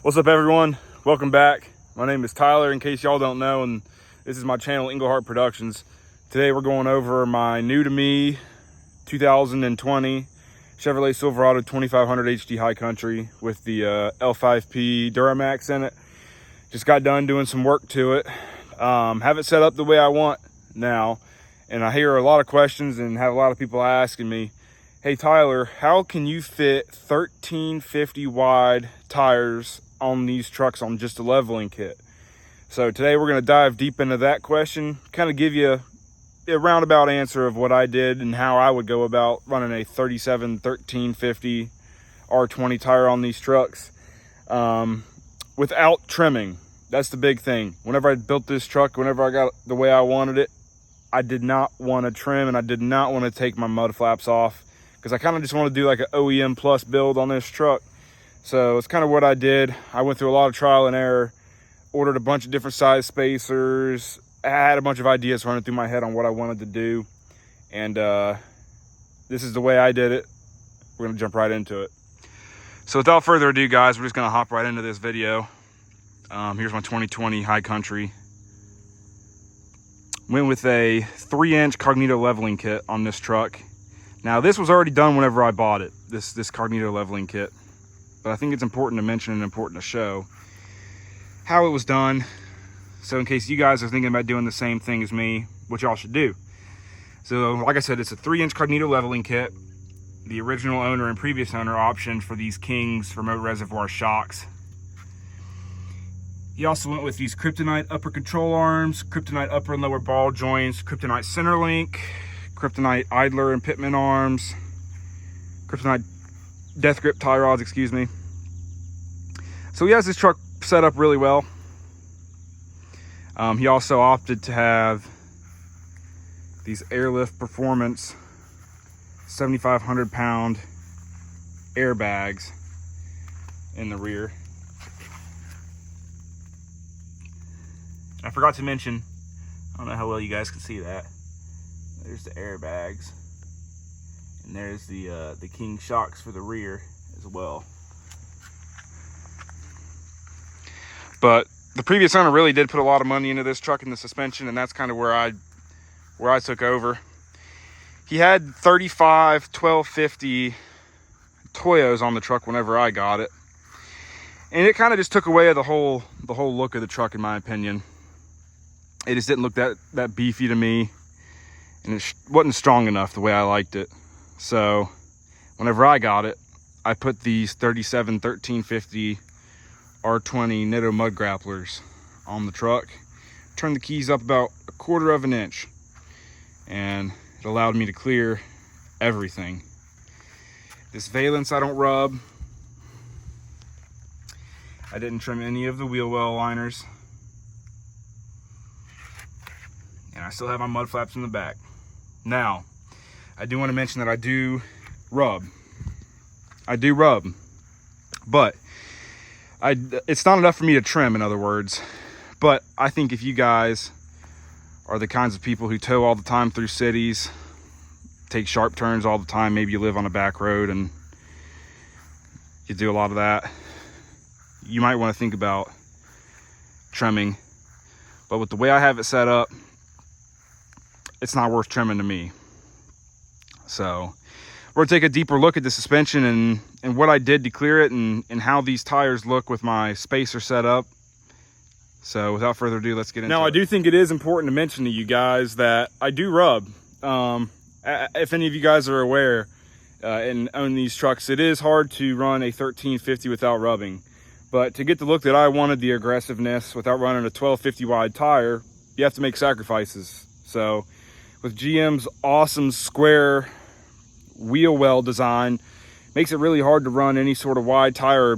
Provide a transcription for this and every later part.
What's up, everyone? Welcome back. My name is Tyler, in case y'all don't know, and this is my channel, Englehart Productions. Today we're going over my new to me 2020 Chevrolet Silverado 2500 HD High Country with the L5P Duramax in it. Just got done doing some work to it. Have it set up the way I want now, and I hear a lot of questions and have a lot of people asking me, hey Tyler, how can you fit 1350 wide tires on these trucks on just a leveling kit? So today we're going to dive deep into that question, kind of give you a roundabout answer of what I did and how I would go about running a 37-1350 R20 tire on these trucks without trimming. That's the big thing. Whenever I built this truck, whenever I got it the way I wanted it, I did not want to trim and I did not want to take my mud flaps off, because I kind of just want to do like an OEM plus build on this truck. So it's kind of what I did. I went through a lot of trial and error, ordered a bunch of different size spacers. I had a bunch of ideas running through my head on what I wanted to do. And this is the way I did it. We're gonna jump right into it. So without further ado, guys, we're just gonna hop right into this video. Here's my 2020 High Country. Went with a 3-inch Cognito leveling kit on this truck. Now this was already done whenever I bought it, this Cognito leveling kit. But I think it's important to mention and important to show how it was done. So in case you guys are thinking about doing the same thing as me, what y'all should do. So like I said, it's a 3-inch Cognito leveling kit. The original owner and previous owner optioned for these King's remote reservoir shocks. He also went with these Kryptonite upper control arms, Kryptonite upper and lower ball joints, Kryptonite center link, Kryptonite idler and pitman arms, Kryptonite death grip tie rods, excuse me. So he has this truck set up really well. He also opted to have these Airlift Performance 7,500 pound airbags in the rear. I forgot to mention, I don't know how well you guys can see that. There's the airbags. And there's the King shocks for the rear as well. But the previous owner really did put a lot of money into this truck and the suspension, and that's kind of where I took over. He had 35 1250 Toyos on the truck whenever I got it, and it kind of just took away the whole look of the truck, in my opinion. It just didn't look that beefy to me, and it wasn't strong enough the way I liked it. So whenever I got it, I put these 37-1350 R20 Nitto mud grapplers on the truck, turned the keys up about 1/4 of an inch, and it allowed me to clear everything. This valance I don't rub. I didn't trim any of the wheel well liners, and I still have my mud flaps in the back. Now, I do want to mention that I do rub. But it's not enough for me to trim, in other words. But I think if you guys are the kinds of people who tow all the time through cities, take sharp turns all the time, maybe you live on a back road and you do a lot of that, you might want to think about trimming. But with the way I have it set up, it's not worth trimming to me. So we're gonna take a deeper look at the suspension and what I did to clear it, and how these tires look with my spacer set up. So without further ado, let's get into it. Now, I do think it is important to mention to you guys that I do rub. If any of you guys are aware and own these trucks, it is hard to run a 1350 without rubbing. But to get the look that I wanted, the aggressiveness, without running a 1250 wide tire, you have to make sacrifices. So with GM's awesome square wheel well design, makes it really hard to run any sort of wide tire,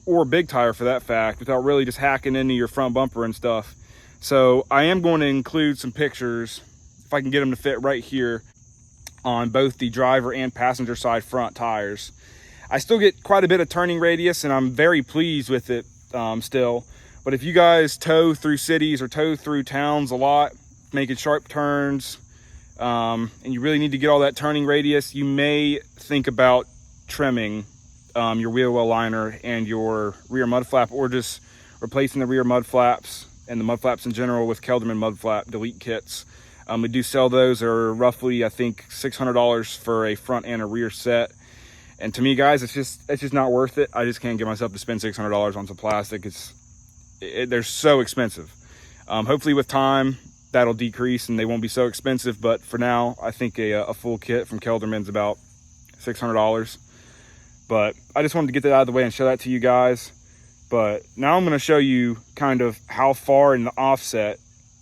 or big tire for that fact, without really just hacking into your front bumper and stuff. So I am going to include some pictures, if I can get them to fit right here, on both the driver and passenger side front tires. I still get quite a bit of turning radius, and I'm very pleased with it still. But if you guys tow through cities or tow through towns a lot, making sharp turns, and you really need to get all that turning radius, you may think about trimming your wheel well liner and your rear mud flap, or just replacing the rear mud flaps and the mud flaps in general with Kelderman mud flap delete kits. We do sell those. They're roughly, I think, $600 for a front and a rear set. And to me, guys, it's just not worth it. I just can't get myself to spend $600 on some plastic. They're so expensive. Hopefully with time that'll decrease and they won't be so expensive. But for now, I think a full kit from Kelderman's about $600. But I just wanted to get that out of the way and show that to you guys. But now I'm going to show you kind of how far in the offset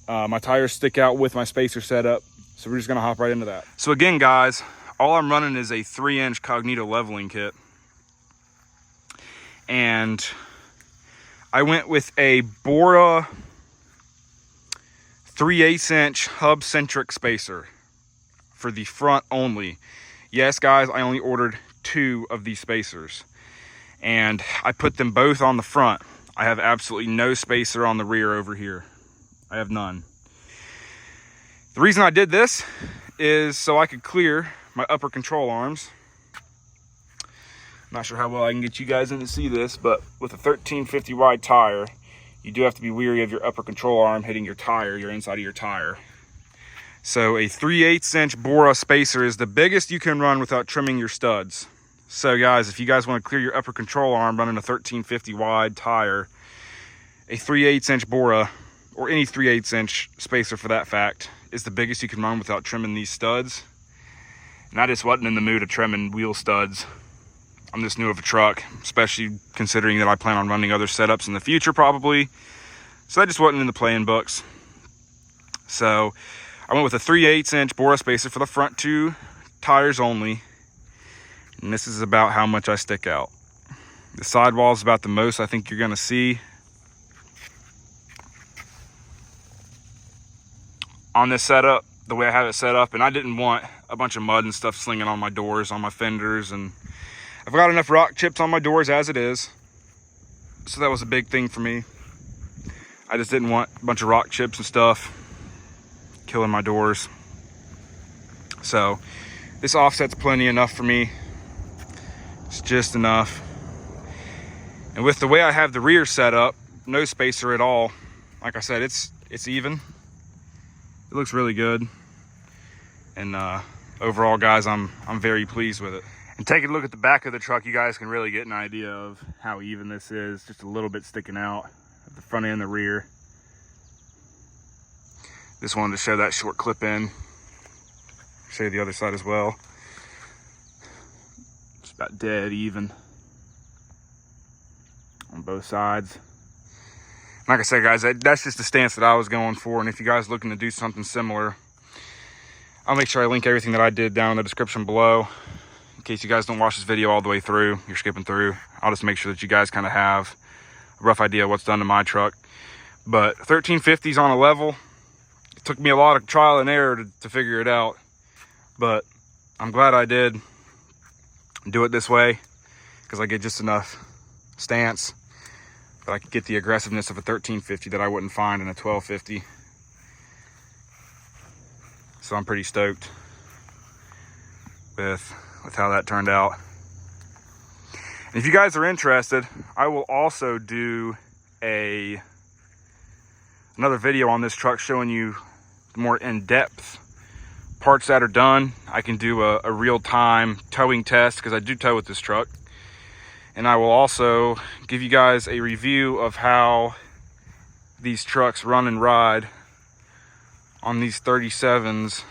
my tires stick out with my spacer setup. So we're just going to hop right into that. So again, guys, all I'm running is a 3-inch Cognito leveling kit. And I went with a Bora 3/8-inch hub-centric spacer for the front only. Yes, guys, I only ordered 2 of these spacers. And I put them both on the front. I have absolutely no spacer on the rear over here. I have none. The reason I did this is so I could clear my upper control arms. I'm not sure how well I can get you guys in to see this, but with a 1350 wide tire, you do have to be wary of your upper control arm hitting your tire, your inside of your tire. So a 3/8-inch Bora spacer is the biggest you can run without trimming your studs. So guys, if you guys want to clear your upper control arm running a 1350 wide tire, a 3/8-inch Bora, or any 3/8-inch spacer for that fact, is the biggest you can run without trimming these studs. And I just wasn't in the mood of trimming wheel studs on this new of a truck, especially considering that I plan on running other setups in the future probably. So that just wasn't in the playing books. So I went with a 3/8-inch Bora spacer for the front 2 tires only. And this is about how much I stick out. The sidewall is about the most I think you're gonna see on this setup, the way I have it set up. And I didn't want a bunch of mud and stuff slinging on my doors, on my fenders, and I've got enough rock chips on my doors as it is. So that was a big thing for me. I just didn't want a bunch of rock chips and stuff killing my doors. So this offset's plenty enough for me. It's just enough. And with the way I have the rear set up, no spacer at all, like I said, it's even. It looks really good. And overall, guys, I'm very pleased with it. And taking a look at the back of the truck, you guys can really get an idea of how even this is. Just a little bit sticking out at the front and the rear. Just wanted to show that short clip in. Show you the other side as well. It's about dead even on both sides. Like I said, guys, that's just the stance that I was going for. And if you guys are looking to do something similar, I'll make sure I link everything that I did down in the description below. In case you guys don't watch this video all the way through, you're skipping through, I'll just make sure that you guys kind of have a rough idea of what's done to my truck. But 1350s on a level, it took me a lot of trial and error to figure it out. But I'm glad I did do it this way, because I get just enough stance that I could get the aggressiveness of a 1350 that I wouldn't find in a 1250. So I'm pretty stoked with how that turned out. And if you guys are interested, I will also do another video on this truck showing you the more in-depth parts that are done. I can do a real-time towing test, because I do tow with this truck. And I will also give you guys a review of how these trucks run and ride on these 37s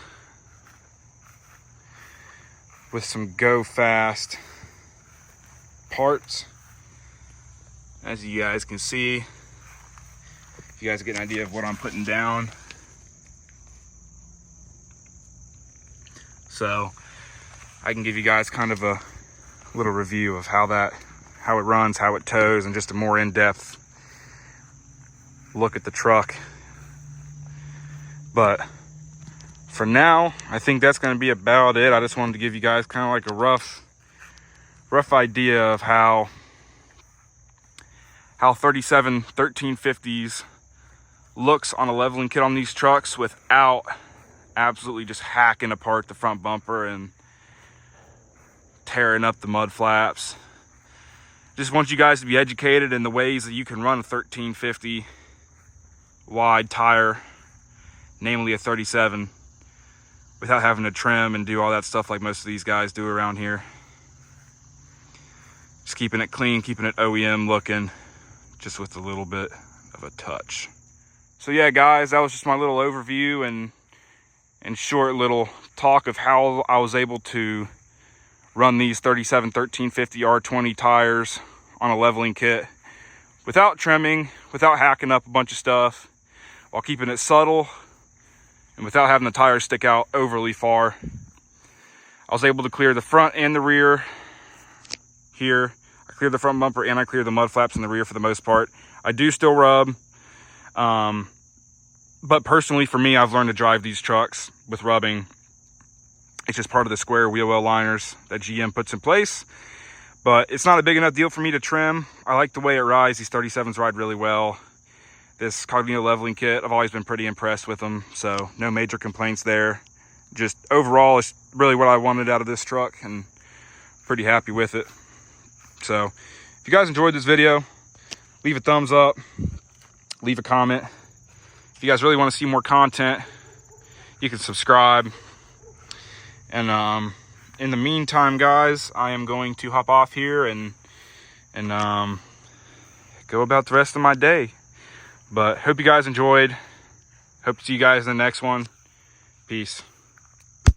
with some go fast parts. As you guys can see, if you guys get an idea of what I'm putting down. So I can give you guys kind of a little review of how it runs, how it tows, and just a more in-depth look at the truck. But for now, I think that's going to be about it. I just wanted to give you guys kind of like a rough idea of how 1350s looks on a leveling kit on these trucks without absolutely just hacking apart the front bumper and tearing up the mud flaps. Just want you guys to be educated in the ways that you can run a 1350 wide tire, namely a 37, without having to trim and do all that stuff like most of these guys do around here. Just keeping it clean, keeping it OEM looking, just with a little bit of a touch. So yeah, guys, that was just my little overview and short little talk of how I was able to run these 37 1350 R20 tires on a leveling kit without trimming, without hacking up a bunch of stuff, while keeping it subtle and without having the tires stick out overly far. I was able to clear the front and the rear here. I cleared the front bumper and I cleared the mud flaps in the rear for the most part. I do still rub, but personally for me, I've learned to drive these trucks with rubbing. It's just part of the square wheel well liners that GM puts in place, but it's not a big enough deal for me to trim. I like the way it rides. These 37s ride really well. This Cognito leveling kit, I've always been pretty impressed with them, so no major complaints there. Just overall, it's really what I wanted out of this truck and pretty happy with it. So if you guys enjoyed this video, leave a thumbs up, leave a comment. If you guys really want to see more content, you can subscribe. And in the meantime, guys, I am going to hop off here and go about the rest of my day. But hope you guys enjoyed. Hope to see you guys in the next one. Peace.